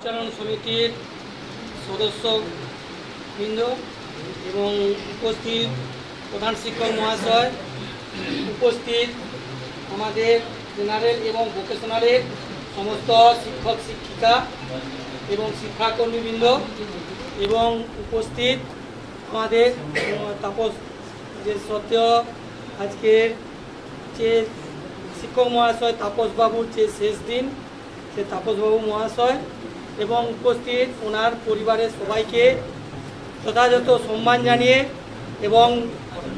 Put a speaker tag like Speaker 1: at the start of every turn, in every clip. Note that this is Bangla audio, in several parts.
Speaker 1: পরিচালন সমিতির সদস্যবৃন্দ এবং উপস্থিত প্রধান শিক্ষক মহাশয়, উপস্থিত আমাদের জেনারেল এবং ভোকেশনালের সমস্ত শিক্ষক শিক্ষিকা এবং শিক্ষাকর্মীবৃন্দ এবং উপস্থিত আমাদের তাপস যে শ্রদ্ধেয় আজকের যে শিক্ষক মহাশয় তাপসবাবুর যে শেষ দিন, সে তাপসবাবু মহাশয় এবং উপস্থিত ওনার পরিবারের সবাইকে যথাযথ সম্মান জানিয়ে এবং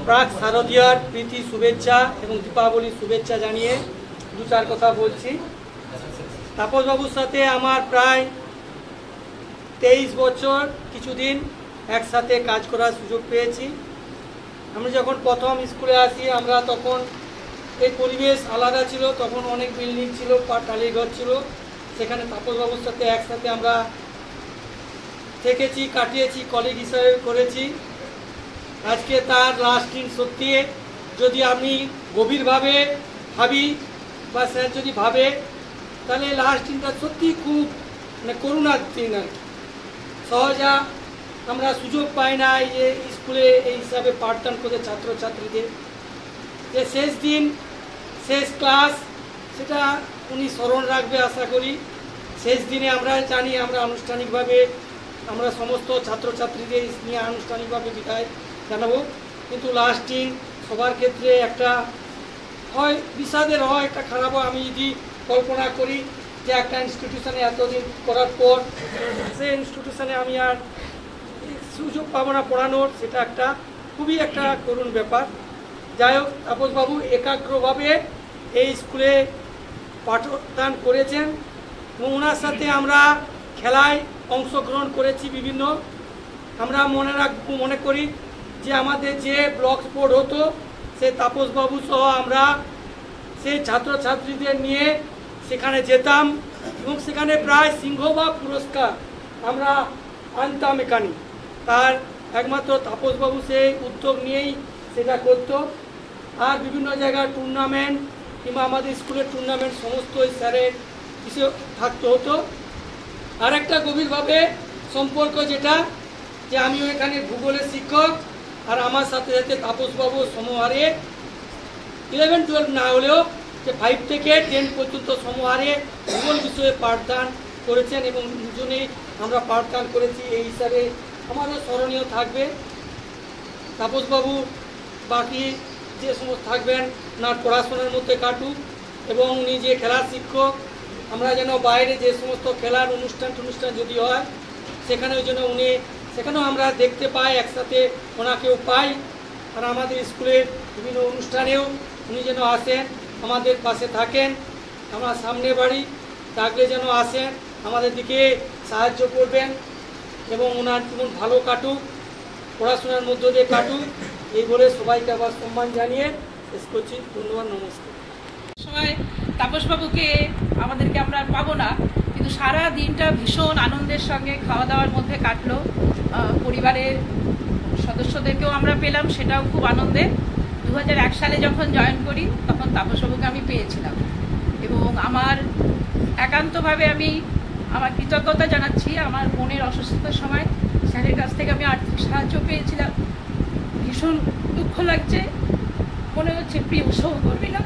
Speaker 1: প্রাক শারদীয়ার প্রীতি শুভেচ্ছা এবং দীপাবলির শুভেচ্ছা জানিয়ে দু চার কথা বলছি। তাপসবাবুর সাথে আমার প্রায় 23 বছর কিছুদিন একসাথে কাজ করার সুযোগ পেয়েছি। আমি যখন প্রথম স্কুলে আসি আমরা তখন এই পরিবেশ আলাদা ছিল, তখন অনেক বিল্ডিং ছিল, টালির ঘর ছিল, সেখানে তাপসবাবুর সাথে একসাথে আমরা থেকেছি, কাটিয়েছি, কলিগ হিসাবে করেছি। আজকে তার লাস্ট দিন, সত্যি যদি আমি গভীরভাবে ভাবি বা স্যার যদি ভাবে তাহলে লাস্ট দিনটা সত্যি খুব করুণার দিন আর কি। সহজা আমরা সুযোগ পাই না এই যে স্কুলে এই হিসাবে পাঠদান করে ছাত্রছাত্রীদের যে শেষ দিন শেষ ক্লাস, সেটা উনি স্মরণ রাখবে আশা করি। শেষ দিনে আমরা জানি আমরা আনুষ্ঠানিকভাবে আমরা সমস্ত ছাত্রছাত্রীদের নিয়ে আনুষ্ঠানিকভাবে বিদায় জানাবো, কিন্তু লাস্ট দিন সবার ক্ষেত্রে একটা হয় বিষাদের, হয় একটা খারাপ। আমি যদি কল্পনা করি যে একটা ইনস্টিটিউশনে এতদিন করার পর সেই ইনস্টিটিউশনে আমি আর সুযোগ পাবো না পড়ানোর, সেটা একটা খুবই একটা করুণ ব্যাপার। যাই হোক, তাপসবাবু একাগ্রভাবে এই স্কুলে পাঠদান করেছেন এবং ওনার সাথে আমরা খেলায় অংশগ্রহণ করেছি বিভিন্ন। আমরা মনে করি যে আমাদের যে ব্লক স্পোর্ট হতো সে তাপসবাবু সহ আমরা সেই ছাত্রছাত্রীদের নিয়ে সেখানে যেতাম এবং সেখানে প্রায় সিংহভাগ পুরস্কার আমরা আনতাম এখানে। তার একমাত্র তাপসবাবু সেই উদ্যোগ নিয়েই সেটা করতো। আর বিভিন্ন জায়গায় টুর্নামেন্ট কিংবা আমাদের স্কুলের টুর্নামেন্ট সমস্ত স্যারের কিছু থাকতে হতো। আর একটা গভীরভাবে সম্পর্ক যেটা, যে আমিও এখানে ভূগোলের শিক্ষক আর আমার সাথে সাথে তাপসবাবু সমহারে 11-12 না হলেও যে 5 থেকে 10 পর্যন্ত সমহারে ভূগোল বিষয়ে পাঠদান করেছেন এবং দুজনেই আমরা পাঠদান করেছি। এই হিসাবে আমারও স্মরণীয় থাকবে। তাপসবাবু বাকি যে সমস্ত থাকবেন ওনার পড়াশোনার মধ্যে কাটুক এবং উনি যে খেলার শিক্ষক, আমরা যেন বাইরে যে সমস্ত খেলার অনুষ্ঠান যদি হয় সেখানেও যেন উনি সেখানেও আমরা দেখতে পাই, একসাথে ওনাকেও পাই। আর আমাদের স্কুলের বিভিন্ন অনুষ্ঠানেও উনি যেন আসেন, আমাদের পাশে থাকেন। আমরা সামনে বাড়ি ডাকলে যেন আসেন, আমাদের দিকে সাহায্য করবেন এবং ওনার জীবন ভালো কাটুক, পড়াশোনার মধ্য দিয়ে কাটুক, এই বলে সবাইকে আবার সম্মান জানিয়ে শেষ করছি। ধন্যবাদ, নমস্কার।
Speaker 2: সময় তাপসবাবুকে আমাদেরকে আমরা পাবো না, কিন্তু সারা দিনটা ভীষণ আনন্দের সঙ্গে খাওয়া দাওয়ার মধ্যে কাটলো। পরিবারের সদস্যদেরকেও আমরা পেলাম, সেটাও খুব আনন্দের। 2001 সালে যখন জয়েন করি তখন তাপসবাবুকে আমি পেয়েছিলাম এবং আমার একান্তভাবে আমি আমার কৃতজ্ঞতা জানাচ্ছি। আমার বোনের অসুস্থতার সময় স্যারের কাছ থেকে আমি আর্থিক সাহায্য পেয়েছিলাম। ভীষণ দুঃখ লাগছে, মনে হচ্ছে প্রিয় সহকর্মীরা,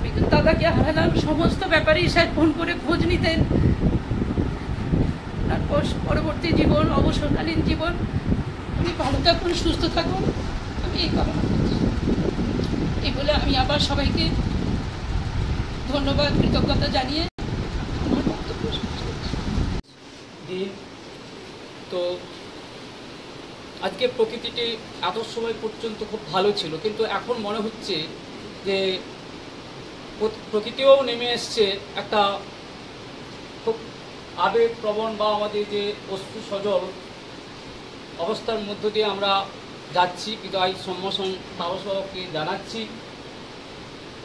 Speaker 2: কিন্তু দাদাকে হারালাম। সমস্ত ব্যাপারেই স্যার ফোন করে খোঁজ নিতেন। তারপর পরবর্তী জীবন, অবসরকালীন জীবন, উনি ভালো থাকুন, সুস্থ থাকুন, আমি এই কামনা করছি। এই বলে আমি আবার সবাইকে ধন্যবাদ, কৃতজ্ঞতা জানিয়ে আমার বক্তব্য শেষ করছি।
Speaker 3: তো আজকে প্রকৃতিটি এত সময় পর্যন্ত খুব ভালো ছিল, কিন্তু এখন মনে হচ্ছে যে প্রকৃতিও নেমে এসছে একটা খুব আবেগপ্রবণ বা আমাদের যে অশ্রু সজল অবস্থার মধ্য দিয়ে আমরা যাচ্ছি। কিন্তু এই সম্মোষণ তাপসবাবুকে জানাচ্ছি।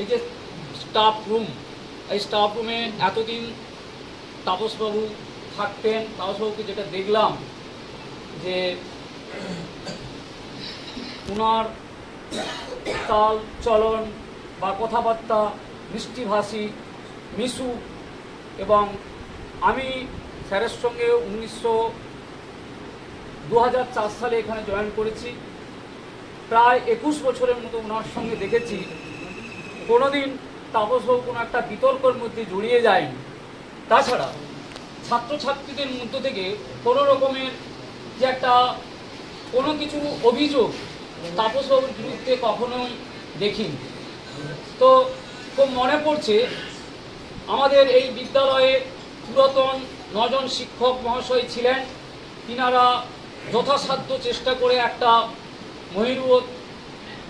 Speaker 3: এই যে স্টাফ রুম, এই স্টাফ রুমে এতদিন তাপসবাবু থাকতেন, তাপসবাবুকে যেটা দেখলাম যে ওনার চাল চলন বা কথাবার্তা মিষ্টিভাষী, মিশু, এবং আমি স্যারের সঙ্গে 2004 সালে এখানে জয়েন করেছি। প্রায় 21 বছরের মতো ওনার সঙ্গে দেখেছি, কোনোদিন তাপসবাবু কোনো একটা বিতর্কের মধ্যে জড়িয়ে যায়নি। তাছাড়া ছাত্রছাত্রীদের মধ্য থেকে কোনো রকমের যে একটা কোনো কিছু অভিযোগ তাপসবাবুর বিরুদ্ধে কখনোই দেখিনি। তো খুব মনে পড়ছে আমাদের এই বিদ্যালয়ে পুরাতন 9 জন শিক্ষক মহাশয় ছিলেন, তিনারা যথাসাধ্য চেষ্টা করে একটা মহিরুত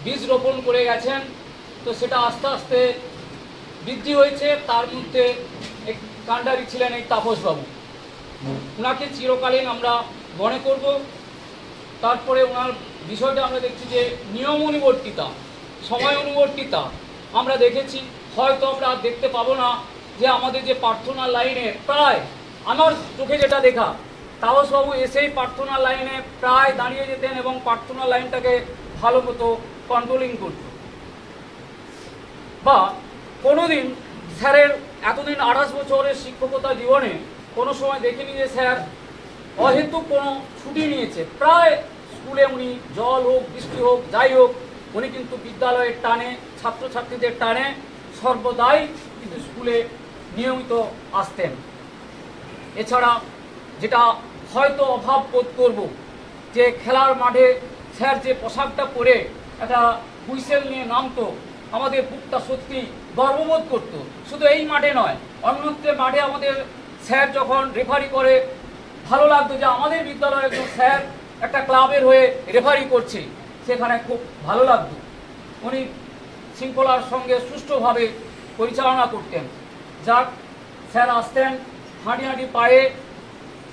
Speaker 3: বীজ রোপণ করে গেছেন। তো সেটা আস্তে আস্তে বৃদ্ধি হয়েছে। তার মধ্যে এক কাণ্ডারি ছিলেন এই তাপসবাবু, ওনাকে চিরকালীন আমরা মনে করব। তারপরে ওনার বিষয়টা আমরা দেখছি যে নিয়ম অনুবর্তিতা, সময় অনুবর্তিতা আমরা দেখেছি। হয়তো আমরা দেখতে পাবো না যে আমাদের যে প্রার্থনা লাইনে প্রায়, আমার চোখে যেটা দেখা, তাপসবাবু এসেই প্রার্থনা লাইনে প্রায় দাঁড়িয়ে যেতেন এবং প্রার্থনা লাইনটাকে ভালো মতো কন্ট্রোলিং করত। বা কোনোদিন স্যারের এতদিন 28 বছরের শিক্ষকতা জীবনে কোনো সময় দেখিনি যে স্যার অহেতুক কোনো ছুটি নিয়েছে। প্রায় স্কুলে উনি জল হোক, বৃষ্টি হোক, যাই হোক, উনি কিন্তু বিদ্যালয়ের টানে, ছাত্রছাত্রীদের টানে সর্বদাই কিন্তু স্কুলে নিয়মিত আসতেন। এছাড়া যেটা হয়তো অভাব বোধ করব, যে খেলার মাঠে স্যার যে পোশাকটা পরে একটা হুইসেল নিয়ে নামতো, আমাদের বুকটা সত্যি গর্ববোধ করতো। শুধু এই মাঠে নয়, অন্যত্র মাঠে আমাদের স্যার যখন রেফারি করে ভালো লাগতো যে আমাদের বিদ্যালয়ের একজন স্যার একটা ক্লাবের হয়ে রেফারি করছে, সেখানে খুব ভালো লাগতো। উনি শৃঙ্খলার সঙ্গে সুষ্ঠুভাবে পরিচালনা করতেন। যাক, স্যার আসতেন হাঁটি হাঁটি পায়ে,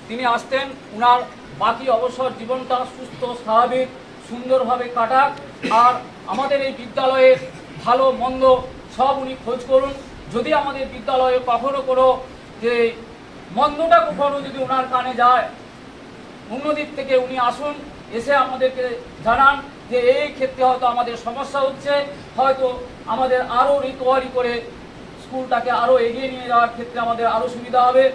Speaker 3: তিনি আসতেন, ওনার বাকি অবসর জীবনটা সুস্থ স্বাভাবিক সুন্দরভাবে কাটাক। আর আমাদের এই বিদ্যালয়ে ভালো মন্দ সব উনি খোঁজ করুন। যদি আমাদের বিদ্যালয়ে কখনো কোনো যে মন্দটা কখনো যদি ওনার কানে যায়, অন্যদিক থেকে উনি আসুন, এসে আমাদেরকে জানান যে এই ক্ষেত্রে হয়তো আমাদের সমস্যা হচ্ছে, হয়তো আমাদের আরও রিকভারি করে স্কুলটাকে আরও এগিয়ে নিয়ে যাওয়ার ক্ষেত্রে আমাদের আরও সুবিধা হবে।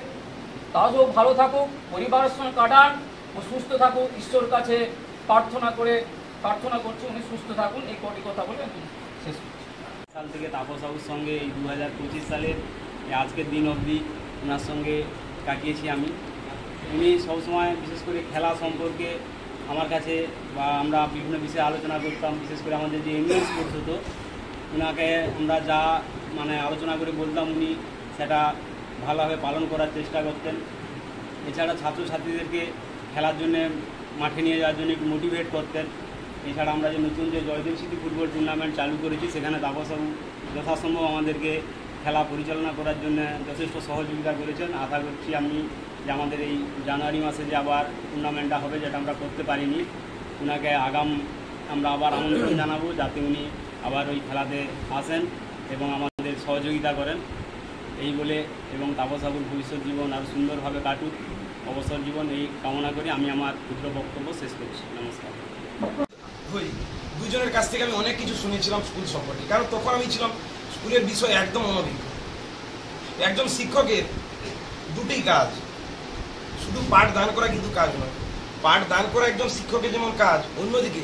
Speaker 3: তাও ভালো থাকুক, পরিবারের সঙ্গে কাটান ও সুস্থ থাকুক, ঈশ্বর কাছে প্রার্থনা করছি উনি সুস্থ থাকুন। এই কটি কথা বলে আমি শেষ করছি।
Speaker 4: সাল থেকে তাপসবাবুর সঙ্গে এই 2025 সালের আজকের দিন অবধি ওনার সঙ্গে কাটিয়েছি আমি। উনি সবসময় বিশেষ করে খেলা সম্পর্কে আমার কাছে বা আমরা বিভিন্ন বিষয়ে আলোচনা করতাম। বিশেষ করে আমাদের যে এমএস কোর্স হতো, ওনাকে আমরা যা আলোচনা করে বলতাম, উনি সেটা ভালোভাবে পালন করার চেষ্টা করতেন। এছাড়া ছাত্রছাত্রীদেরকে খেলার জন্য মাঠে নিয়ে যাওয়ার জন্য একটু মোটিভেট করতেন। এছাড়া আমরা যে নতুন যে জয়দেব স্মৃতি ফুটবল টুর্নামেন্ট চালু করেছি, সেখানে তাপসবাবু যথাসম্ভব আমাদেরকে খেলা পরিচালনা করার জন্য যথেষ্ট সহযোগিতা করেছেন। আশা করছি আমি যে আমাদের এই জানুয়ারি মাসে যে আবার টুর্নামেন্টটা হবে, যেটা আমরা করতে পারিনি, ওনাকে আমরা আবার আমন্ত্রণ জানাবো যাতে উনি আবার ওই খেলাতে আসেন এবং আমাদের সহযোগিতা করেন। এই বলে এবং তাপসবাবুর ভবিষ্যৎ জীবন আরও সুন্দরভাবে কাটুক, অবসর জীবন এই কামনা করে আমি আমার ক্ষুদ্র বক্তব্য শেষ করছি। নমস্কার।
Speaker 5: দুজনের কাছ থেকে আমি অনেক কিছু শুনেছিলাম স্কুল সম্পর্কে, কারণ তখন আমি ছিলাম স্কুলের বিষয়ে একদম অনভিজ্ঞ। একজন শিক্ষকের দুটি কাজ, শুধু পাঠ দান করা কিন্তু কাজ নয়। পাঠ দান করা একজন শিক্ষকের যেমন কাজ, অন্যদিকে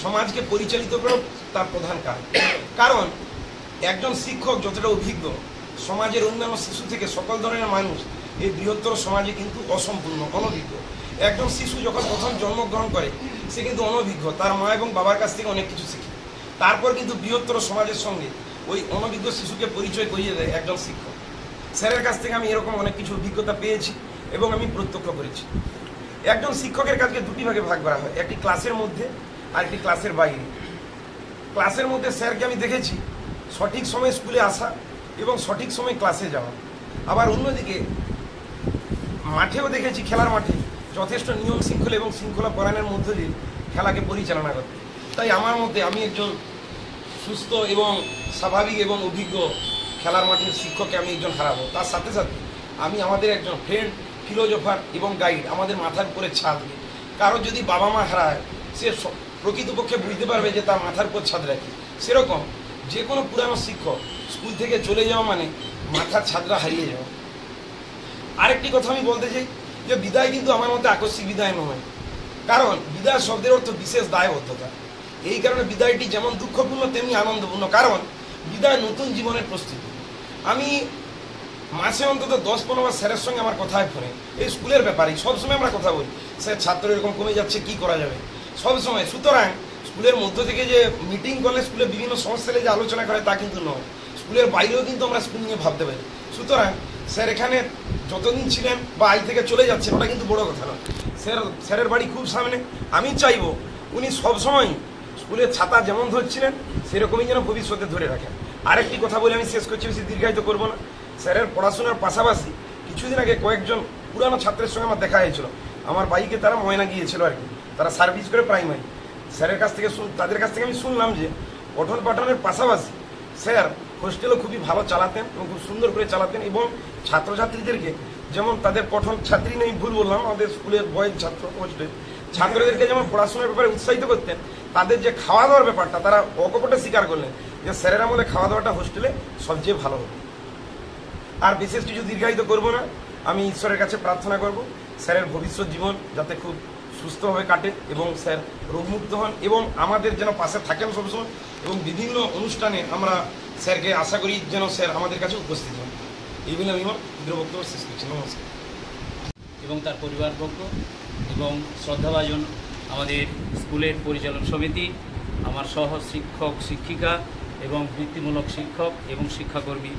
Speaker 5: সমাজকে পরিচালিত করা তার প্রধান কাজ। কারণ একজন শিক্ষক যতটা অভিজ্ঞ, সমাজের অন্যান্য শিশু থেকে সকল ধরনের মানুষ এই বৃহত্তর সমাজে কিন্তু অসম্পূর্ণ, অনভিজ্ঞ। একজন শিশু যখন প্রথম জন্মগ্রহণ করে, সে কিন্তু অনভিজ্ঞ, তার মা এবং বাবার কাছ থেকে অনেক কিছু শিখে। তারপর কিন্তু বৃহত্তর সমাজের সঙ্গে ওই অনভিজ্ঞ শিশুকে পরিচয় করিয়ে দেয় একজন শিক্ষক। স্যারের কাছ থেকে আমি এরকম অনেক কিছু অভিজ্ঞতা পেয়েছি এবং আমি প্রত্যক্ষ করেছি। একজন শিক্ষকের কাজকে দুটি ভাগে ভাগ করা হয়, একটি ক্লাসের মধ্যে আর একটি ক্লাসের বাইরে। ক্লাসের মধ্যে স্যারকে আমি দেখেছি সঠিক সময়ে স্কুলে আসা এবং সঠিক সময়ে ক্লাসে যাওয়া। আবার অন্যদিকে মাঠেও দেখেছি, খেলার মাঠে যথেষ্ট নিয়ম শৃঙ্খলা এবং শৃঙ্খলা পরায়ণের মধ্য দিয়ে খেলাকে পরিচালনা করতে। তাই আমার মধ্যে আমি একজন সুস্থ এবং স্বাভাবিক এবং অভিজ্ঞ খেলার মাঠের শিক্ষককে আমি একজন হারাবো। তার সাথে সাথে আমি আমাদের একজন ফ্রেন্ড, ফিলোজফার এবং গাইড, আমাদের মাথার উপরে ছাদ। কারো যদি বাবা মা হারায়, সে প্রকৃতপক্ষে বুঝতে পারবে যে তার মাথার উপর ছাদ রাখে। সেরকম যে কোনো পুরানো শিক্ষক স্কুল থেকে চলে যাওয়া মানে মাথার ছাদরা হারিয়ে যাওয়া। আরেকটি কথা আমি বলতে চাই, যে বিদায় কিন্তু আমার মতে আকস্মিক বিদায় নয়, কারণ বিদায় শব্দের অর্থ বিশেষ দায়বদ্ধতা। এই কারণে বিদায়টি যেমন দুঃখপূর্ণ তেমনি আনন্দপূর্ণ, কারণ বিদায় নতুন জীবনের প্রস্তুতি। আমি মাসে অন্তত 10-15 বার স্যারের সঙ্গে আমার কথা হয় ফোনে, এই স্কুলের ব্যাপারেই সবসময় আমরা কথা বলি, স্যার ছাত্র এরকম কমে যাচ্ছে, কি করা যাবে সবসময়। সুতরাং স্কুলের মধ্য থেকে যে মিটিং করলে স্কুলে বিভিন্ন সমস্যা নিয়ে যে আলোচনা করে তা কিন্তু নয়, স্কুলের বাইরেও কিন্তু আমরা স্কুল নিয়ে ভাবতে পারি। সুতরাং স্যার এখানে যতদিন ছিলেন বা আজ থেকে চলে যাচ্ছেন ওটা কিন্তু বড় কথা নয়। স্যারের বাড়ি খুব সামনে, আমি চাইবো উনি সবসময় স্কুলের ছাতা যেমন ধরছিলেন সেরকমই যেন ভবিষ্যতে ধরে রাখেন। আরেকটি কথা বলে আমি শেষ করছি, বেশি দীর্ঘায়িত করবো না। স্যারের পড়াশোনার পাশাপাশি কিছুদিন আগে কয়েকজন পুরানো ছাত্রের সঙ্গে আমার দেখা হয়েছিল, আমার বাইকে তারা ময়না গিয়েছিল আর কি, তারা সার্ভিস করে প্রাইমারি। স্যারের কাছ থেকে তাদের কাছ থেকে আমি শুনলাম যে পঠন পাঠনের পাশাপাশি স্যার হোস্টেলও খুবই ভালো চালাতেন এবং খুব সুন্দর করে চালাতেন, এবং ছাত্রছাত্রীদেরকে যেমন তাদের পঠন ছাত্রী নেই ভুল বললাম, আমাদের স্কুলের বয়েজ ছাত্র হোস্টেল ছাত্রদেরকে যেমন পড়াশোনার ব্যাপারে উৎসাহিত করতেন, তাদের যে খাওয়া দাওয়ার ব্যাপারটা তারা অকপটে স্বীকার করলেন যে স্যারের আমাদের খাওয়া দাওয়াটা হোস্টেলে সবচেয়ে ভালো হবে। আর বিশেষ কিছু দীর্ঘায়িত করব না, আমি ঈশ্বরের কাছে প্রার্থনা করব স্যারের ভবিষ্যৎ জীবন যাতে খুব সুস্থভাবে কাটে এবং স্যার রোগমুক্ত হন এবং আমাদের যেন পাশে থাকেন সবসময়, এবং বিভিন্ন অনুষ্ঠানে আমরা স্যারকে আশা করি যেন স্যার আমাদের কাছে উপস্থিত হন। এই বলে আমি আমার ক্ষুদ্র বক্তব্য শেষ করছি। নমস্কার।
Speaker 3: এবং তার পরিবারবর্গ এবং শ্রদ্ধাভাজন আমাদের স্কুলের পরিচালন সমিতি, আমার সহ শিক্ষক শিক্ষিকা এবং বৃত্তিমূলক শিক্ষক এবং শিক্ষাকর্মী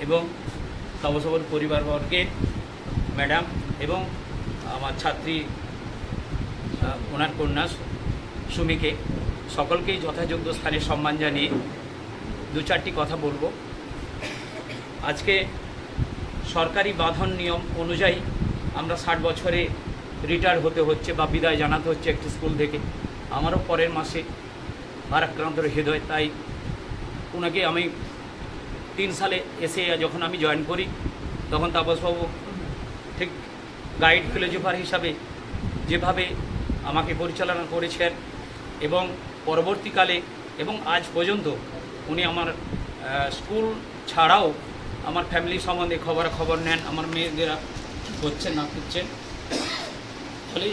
Speaker 3: এবং তাপসবাবুর পরিবারবর্গের ম্যাডাম এবং আমার ছাত্রী ওনার কন্যা সুমিকে, সকলকেই যথাযোগ্য স্থানে সম্মান জানিয়ে 2-4টি কথা বলবো। আজকে সরকারি বাঁধন নিয়ম অনুযায়ী আমরা 60 বছরে রিটায়ার হতে হচ্ছে বা বিদায় জানাতে হচ্ছে একটি স্কুল থেকে। আমারও পরের মাসে ভারাক্রান্ত হৃদয়, তাই ওনাকে আমি 3 সালে এসে যখন আমি জয়েন করি তখন তাপসবাবু ঠিক গাইড ফিলোজফার হিসাবে যেভাবে আমাকে পরিচালনা করেছেন এবং পরবর্তীকালে এবং আজ পর্যন্ত উনি আমার স্কুল ছাড়াও আমার ফ্যামিলি সম্বন্ধে খবরাখবর নেন, আমার মেয়েদেরা করছেন না করছেন। ফলে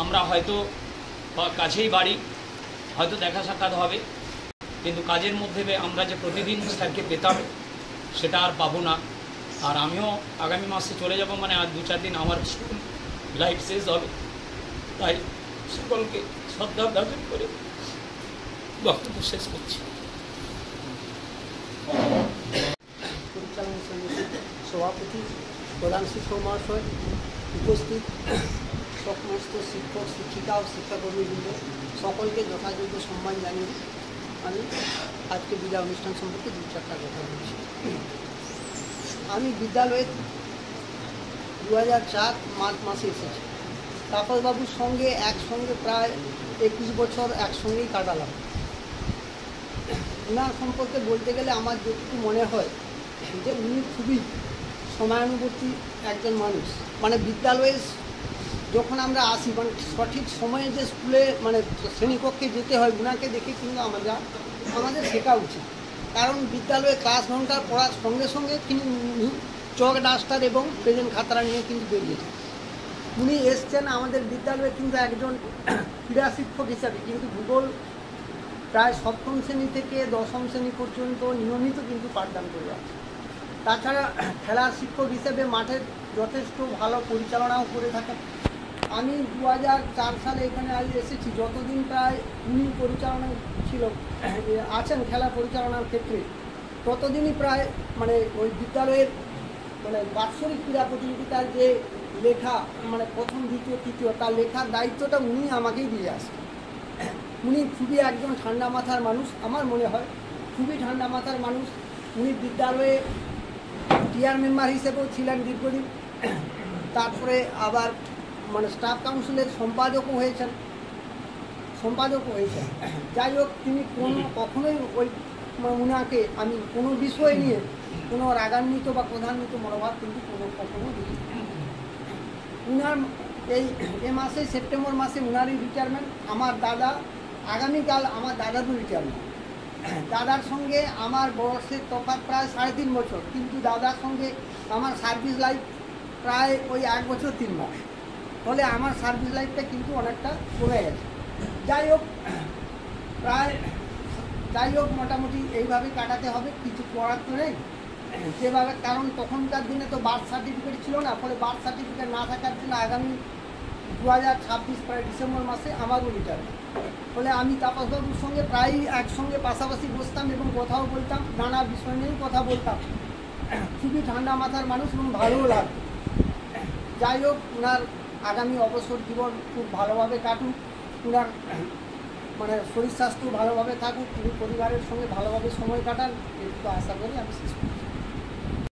Speaker 3: আমরা হয়তো কাছেই বাড়ি, হয়তো দেখা সাক্ষাৎ হবে, কিন্তু কাজের মধ্যে আমরা যে প্রতিদিন স্যারকে পেতাম সেটা আর পাবো না। আর আমিও আগামী মাসে চলে যাব, মানে আর 2-4 দিন আমার স্কুল লাইফ শেষ হবে। তাই সকলকে শ্রদ্ধা জ্ঞাপন করে বক্তব্য শেষ করছি।
Speaker 6: পরিচালনা সমিতির সভাপতি, প্রধান শিক্ষক মহাশয়, উপস্থিত সমস্ত শিক্ষক শিক্ষিকা ও শিক্ষাকর্মীবৃন্দ সকলকে যথাযোগ্য সম্মান জানিয়ে আমি আজকে বিদায় অনুষ্ঠান সম্পর্কে 2-4টা কথা বলছি। আমি বিদ্যালয়ে 2004 মার্চ মাসে এসেছি। তাপসবাবুর সঙ্গে একসঙ্গে প্রায় 21 বছর একসঙ্গেই কাটালাম। ওনার সম্পর্কে বলতে গেলে আমার যেটুকু মনে হয় যে উনি খুবই সময়ানুবর্তী একজন মানুষ। মানে বিদ্যালয়ে যখন আমরা আসি, মানে সঠিক সময়ে যে স্কুলে মানে শ্রেণীকক্ষে যেতে হয়, ওনাকে দেখে কিন্তু আমাদের শেখা উচিত। কারণ বিদ্যালয়ে ক্লাস ঘন্টা পড়ার সঙ্গে সঙ্গে কিন্তু চক ডাস্টার এবং প্রেজেন্ট খাতারা নিয়ে কিন্তু বেরিয়েছেন। উনি এসছেন আমাদের বিদ্যালয়ে কিন্তু একজন ক্রীড়া শিক্ষক হিসাবে, কিন্তু ভূগোল প্রায় 7ম শ্রেণী থেকে 10ম শ্রেণী পর্যন্ত নিয়মিত কিন্তু পাঠদান করে যাচ্ছে। তাছাড়া খেলার শিক্ষক হিসেবে মাঠের যথেষ্ট ভালো পরিচালনাও করে থাকেন। আমি 2004 সালে এখানে এসেছি, যতদিন প্রায় উনি পরিচালনা আছেন খেলা পরিচালনার ক্ষেত্রে, ততদিনই প্রায় মানে ওই বিদ্যালয়ের মানে বাৎসরিক ক্রীড়া প্রতিযোগিতার যে লেখা, মানে 1ম, 2য়, 3য় তার লেখার দায়িত্বটা উনি আমাকেই দিয়ে আসেন। উনি খুবই একজন ঠান্ডা মাথার মানুষ, আমার মনে হয় খুবই ঠান্ডা মাথার মানুষ। উনি বিদ্যালয়ে টিআর মেম্বার হিসেবেও ছিলেন দীর্ঘদিন, তারপরে আবার মানে স্টাফ কাউন্সিলের সম্পাদকও হয়েছেন। যাই হোক, তিনি কখনোই ওই উনাকে আমি কোনো বিষয় নিয়ে কোনো রাগান্বিত বা প্রধান্বিত মনোভাব কিন্তু কখনো দেখি। উনার এই মাসে সেপ্টেম্বর মাসে উনারই রিটায়ারমেন্ট। আমার দাদা আগামীকাল আমার দাদারও রিটায়ারমেন্ট। দাদার সঙ্গে আমার বয়সের তফাৎ প্রায় 3.5 বছর, কিন্তু দাদার সঙ্গে আমার সার্ভিস লাইফ প্রায় ওই 1 বছর 3 মাস। ফলে আমার সার্ভিস লাইফটা কিন্তু অনেকটা কমে গেছে। যাই হোক মোটামুটি এইভাবেই কাটাতে হবে, কিছু করার তো নেই সেভাবে। কারণ তখনকার দিনে তো বার্থ সার্টিফিকেট ছিল না, ফলে বার্থ সার্টিফিকেট না থাকার জন্য আগামী 2026 প্রায় ডিসেম্বর মাসে আমারও রিটায়ারমেন্ট। ফলে আমি তাপসবাবুর সঙ্গে প্রায়ই একসঙ্গে পাশাপাশি বসতাম এবং কথাও বলতাম, নানা বিষয় নিয়েই কথা বলতাম। খুবই ঠান্ডা মাথার মানুষ এবং ভালোও লাগতো। যাই হোক, ওনার আগামী অবসর জীবন খুব ভালোভাবে কাটুক, ওনার মানে শরীর স্বাস্থ্য ভালোভাবে থাকুক, তিনি পরিবারের সঙ্গে ভালোভাবে সময় কাটান, এটুকু আশা করি আমি শেষ করি।